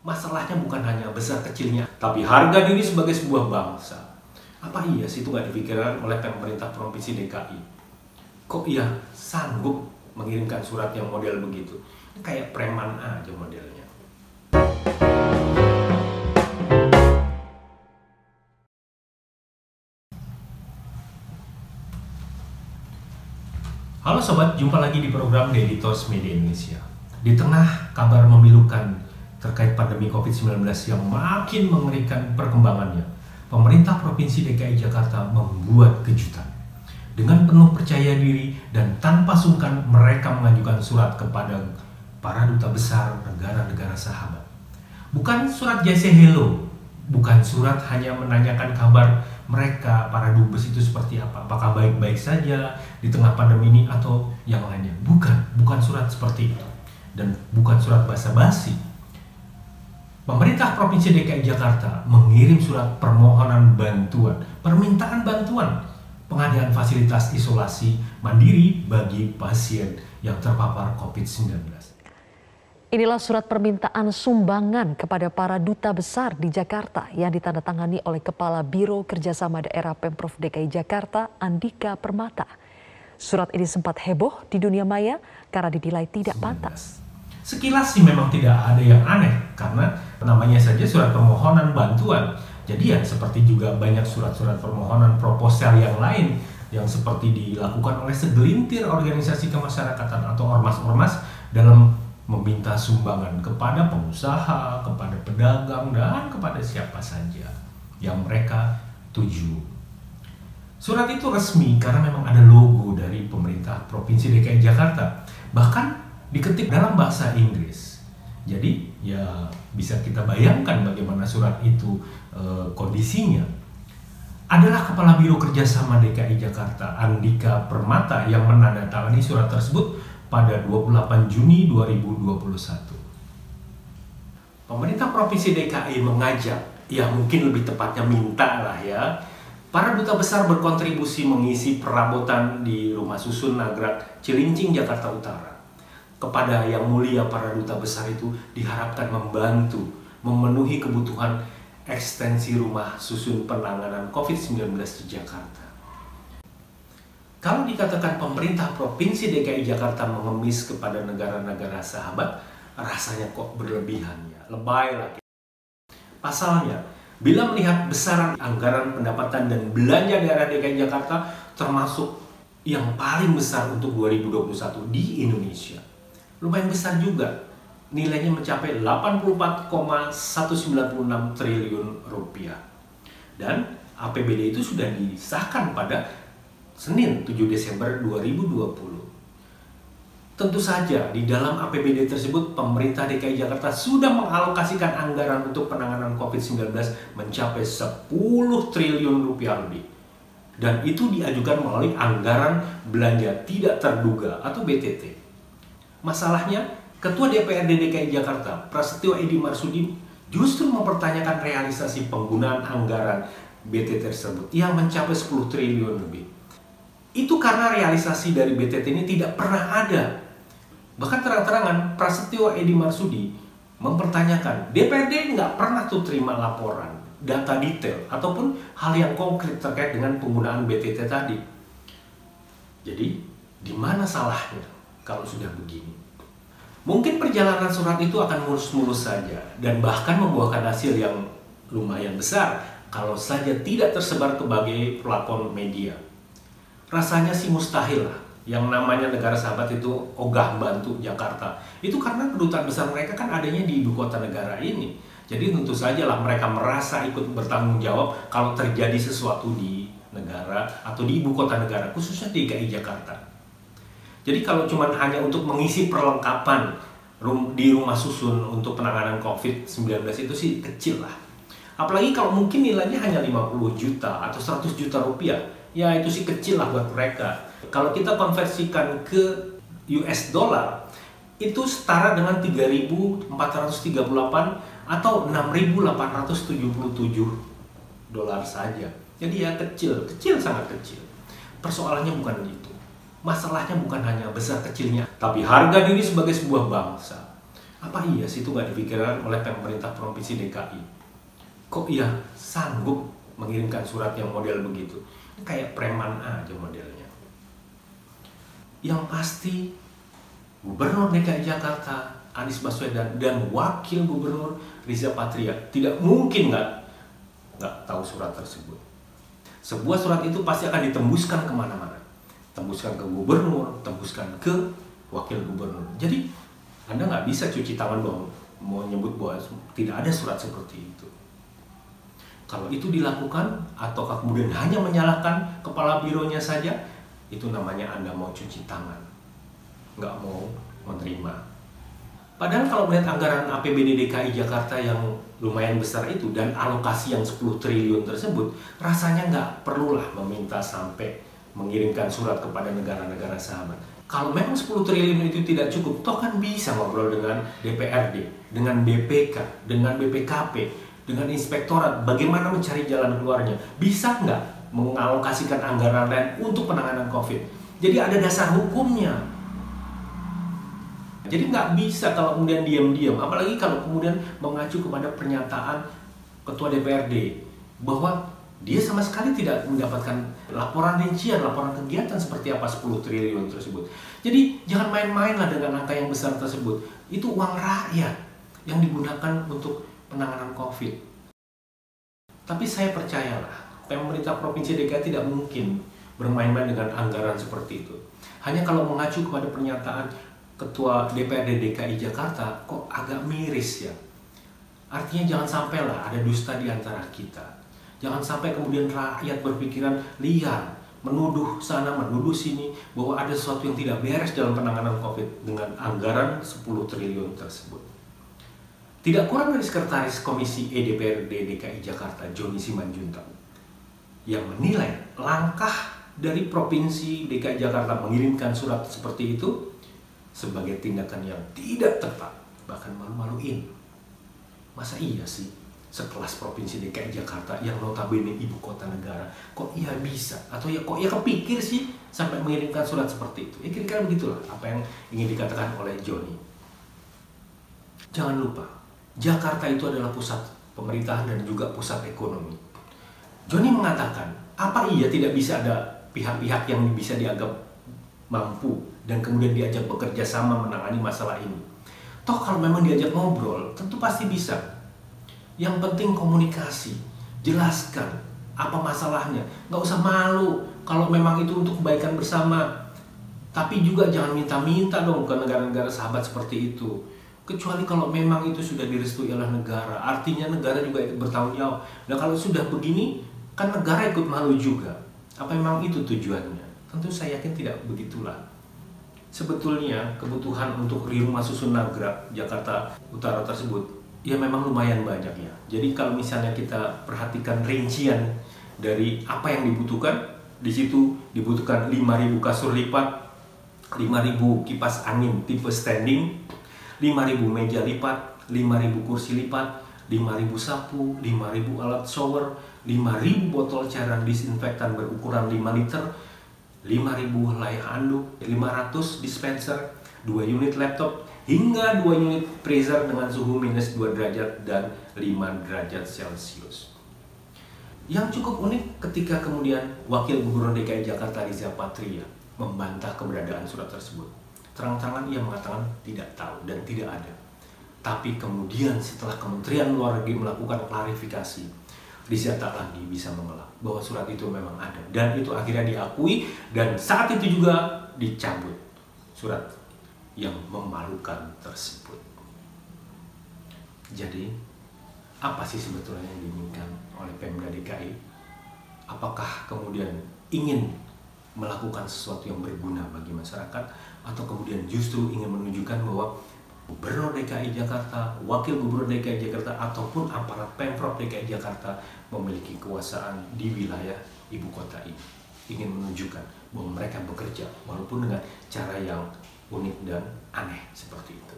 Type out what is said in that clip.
Masalahnya bukan hanya besar kecilnya, tapi harga diri sebagai sebuah bangsa. Apa iya sih itu nggak dipikirkan oleh pemerintah Provinsi DKI? Kok ia sanggup mengirimkan surat yang model begitu? Kayak preman aja modelnya. Halo sobat, jumpa lagi di program Daily Talks Media Indonesia. Di tengah kabar memilukan terkait pandemi COVID-19 yang makin mengerikan perkembangannya, pemerintah Provinsi DKI Jakarta membuat kejutan. Dengan penuh percaya diri dan tanpa sungkan mereka mengajukan surat kepada para duta besar negara-negara sahabat. Bukan surat just say hello, bukan surat hanya menanyakan kabar mereka, para dubes itu seperti apa, apakah baik-baik saja di tengah pandemi ini atau yang lainnya. Bukan surat seperti itu. Dan bukan surat basa-basi. Pemerintah Provinsi DKI Jakarta mengirim surat permohonan bantuan, permintaan bantuan pengadaan fasilitas isolasi mandiri bagi pasien yang terpapar COVID-19. Inilah surat permintaan sumbangan kepada para duta besar di Jakarta yang ditandatangani oleh Kepala Biro Kerjasama Daerah Pemprov DKI Jakarta, Andika Permata. Surat ini sempat heboh di dunia maya karena dinilai tidak pantas. Sekilas sih memang tidak ada yang aneh karena namanya saja surat permohonan bantuan. Jadi ya seperti juga banyak surat-surat permohonan proposal yang lain yang seperti dilakukan oleh segelintir organisasi kemasyarakatan atau ormas-ormas dalam meminta sumbangan kepada pengusaha, kepada pedagang, dan kepada siapa saja yang mereka tuju. Surat itu resmi karena memang ada logo dari pemerintah Provinsi DKI Jakarta. Bahkan diketik dalam bahasa Inggris. Jadi ya bisa kita bayangkan bagaimana surat itu kondisinya. Adalah Kepala Biro Kerjasama DKI Jakarta, Andika Permata, yang menandatangani surat tersebut pada 28 Juni 2021. Pemerintah Provinsi DKI mengajak, ya mungkin lebih tepatnya minta lah ya, para duta besar berkontribusi mengisi perabotan di Rumah Susun Nagrak Cilincing, Jakarta Utara. Kepada yang mulia para duta besar itu diharapkan membantu memenuhi kebutuhan ekstensi rumah susun penanganan COVID-19 di Jakarta. Kalau dikatakan pemerintah Provinsi DKI Jakarta mengemis kepada negara-negara sahabat, rasanya kok berlebihan ya, lebay lagi. Pasalnya, bila melihat besaran anggaran pendapatan dan belanja daerah DKI Jakarta termasuk yang paling besar untuk 2021 di Indonesia, lumayan besar juga. Nilainya mencapai 84,196 triliun rupiah. Dan APBD itu sudah disahkan pada Senin 7 Desember 2020. Tentu saja di dalam APBD tersebut pemerintah DKI Jakarta sudah mengalokasikan anggaran untuk penanganan COVID-19 mencapai 10 triliun rupiah lebih. Dan itu diajukan melalui anggaran belanja tidak terduga atau BTT. Masalahnya, Ketua DPRD DKI Jakarta, Prasetyo Edy Marsudi, justru mempertanyakan realisasi penggunaan anggaran BTT tersebut yang mencapai 10 triliun lebih. Itu karena realisasi dari BTT ini tidak pernah ada. Bahkan terang-terangan Prasetyo Edy Marsudi mempertanyakan, DPRD nggak pernah tuh terima laporan, data detail, ataupun hal yang konkret terkait dengan penggunaan BTT tadi. Jadi, di mana salahnya kalau sudah begini? Mungkin perjalanan surat itu akan mulus-mulus saja, dan bahkan membuahkan hasil yang lumayan besar kalau saja tidak tersebar ke berbagai platform media. Rasanya sih mustahil lah yang namanya negara sahabat itu ogah bantu Jakarta. Itu karena kedutaan besar mereka kan adanya di ibu kota negara ini. Jadi tentu saja lah mereka merasa ikut bertanggung jawab kalau terjadi sesuatu di negara atau di ibu kota negara, khususnya di DKI Jakarta. Jadi kalau cuma hanya untuk mengisi perlengkapan di rumah susun untuk penanganan COVID-19 itu sih kecil lah. Apalagi kalau mungkin nilainya hanya 50 juta atau 100 juta rupiah. Ya itu sih kecil lah buat mereka. Kalau kita konversikan ke US dollar, itu setara dengan 3.438 atau 6.877 dolar saja. Jadi ya kecil sangat kecil. Persoalannya bukan itu. Masalahnya bukan hanya besar kecilnya, tapi harga diri sebagai sebuah bangsa. Apa iya sih itu nggak dipikirkan oleh pemerintah Provinsi DKI? Kok ia sanggup mengirimkan surat yang model begitu? Kayak preman aja modelnya. Yang pasti Gubernur DKI Jakarta Anies Baswedan dan Wakil Gubernur Riza Patria tidak mungkin nggak tahu surat tersebut. Sebuah surat itu pasti akan ditembuskan kemana-mana, tembuskan ke gubernur, tembuskan ke wakil gubernur. Jadi Anda nggak bisa cuci tangan bahwa mau nyebut bahwa tidak ada surat seperti itu. Kalau itu dilakukan ataukah kemudian hanya menyalahkan kepala bironya saja, itu namanya Anda mau cuci tangan, nggak mau menerima. Padahal kalau melihat anggaran APBD DKI Jakarta yang lumayan besar itu dan alokasi yang 10 triliun tersebut, rasanya nggak perlulah meminta sampai mengirimkan surat kepada negara-negara sahabat. Kalau memang 10 triliun itu tidak cukup, toh kan bisa ngobrol dengan DPRD, dengan BPK, dengan BPKP, dengan inspektorat, bagaimana mencari jalan keluarnya. Bisa nggak mengalokasikan anggaran lain untuk penanganan COVID? Jadi ada dasar hukumnya. Jadi nggak bisa kalau kemudian diam-diam, apalagi kalau kemudian mengacu kepada pernyataan Ketua DPRD bahwa dia sama sekali tidak mendapatkan laporan rincian, laporan kegiatan seperti apa 10 triliun tersebut. Jadi jangan main-mainlah dengan angka yang besar tersebut. Itu uang rakyat yang digunakan untuk penanganan COVID. Tapi saya percayalah, pemerintah Provinsi DKI tidak mungkin bermain-main dengan anggaran seperti itu. Hanya kalau mengacu kepada pernyataan Ketua DPRD DKI Jakarta, kok agak miris ya. Artinya jangan sampailah ada dusta di antara kita. Jangan sampai kemudian rakyat berpikiran liar, menuduh sana, menuduh sini, bahwa ada sesuatu yang tidak beres dalam penanganan COVID dengan anggaran 10 triliun tersebut. Tidak kurang dari Sekretaris Komisi DPRD DKI Jakarta, Joni Simanjuntak, yang menilai langkah dari Provinsi DKI Jakarta mengirimkan surat seperti itu sebagai tindakan yang tidak tepat, bahkan malu-maluin. Masa iya sih sekelas Provinsi DKI Jakarta yang notabene ibu kota negara, kok ia bisa atau ya kok ia kepikir sih sampai mengirimkan surat seperti itu? Ya kira-kira begitulah apa yang ingin dikatakan oleh Joni. Jangan lupa, Jakarta itu adalah pusat pemerintahan dan juga pusat ekonomi. Joni mengatakan, apa iya tidak bisa ada pihak-pihak yang bisa dianggap mampu dan kemudian diajak bekerja sama menangani masalah ini? Toh kalau memang diajak ngobrol, tentu pasti bisa. Yang penting komunikasi, jelaskan apa masalahnya. Nggak usah malu kalau memang itu untuk kebaikan bersama. Tapi juga jangan minta-minta dong ke negara-negara sahabat seperti itu. Kecuali kalau memang itu sudah direstui oleh negara. Artinya negara juga ikut bertanggung jawab. Nah kalau sudah begini, kan negara ikut malu juga. Apa memang itu tujuannya? Tentu saya yakin tidak begitulah. Sebetulnya kebutuhan untuk rumah susun Nagrag Jakarta Utara tersebut ya memang lumayan banyak ya. Jadi kalau misalnya kita perhatikan rincian dari apa yang dibutuhkan, di situ dibutuhkan 5.000 kasur lipat, 5.000 kipas angin tipe standing, 5.000 meja lipat, 5.000 kursi lipat, 5.000 sapu, 5.000 alat shower, 5.000 botol cairan disinfektan berukuran 5 liter, 5.000 helai handuk, 500 dispenser, 2 unit laptop, hingga 2 unit freezer dengan suhu minus 2 derajat dan 5 derajat Celcius. Yang cukup unik ketika kemudian Wakil Gubernur DKI Jakarta Riza Patria membantah keberadaan surat tersebut. Terang-terangan ia mengatakan tidak tahu dan tidak ada. Tapi kemudian setelah Kementerian Luar Negeri melakukan klarifikasi, Riza tak lagi bisa mengelak bahwa surat itu memang ada. Dan itu akhirnya diakui dan saat itu juga dicabut surat yang memalukan tersebut. Jadi, apa sih sebetulnya yang diinginkan oleh Pemda DKI? Apakah kemudian ingin melakukan sesuatu yang berguna bagi masyarakat, atau kemudian justru ingin menunjukkan bahwa Gubernur DKI Jakarta, Wakil Gubernur DKI Jakarta, ataupun aparat Pemprov DKI Jakarta memiliki kekuasaan di wilayah ibu kota ini, ingin menunjukkan bahwa mereka bekerja walaupun dengan cara yang unik dan aneh seperti itu.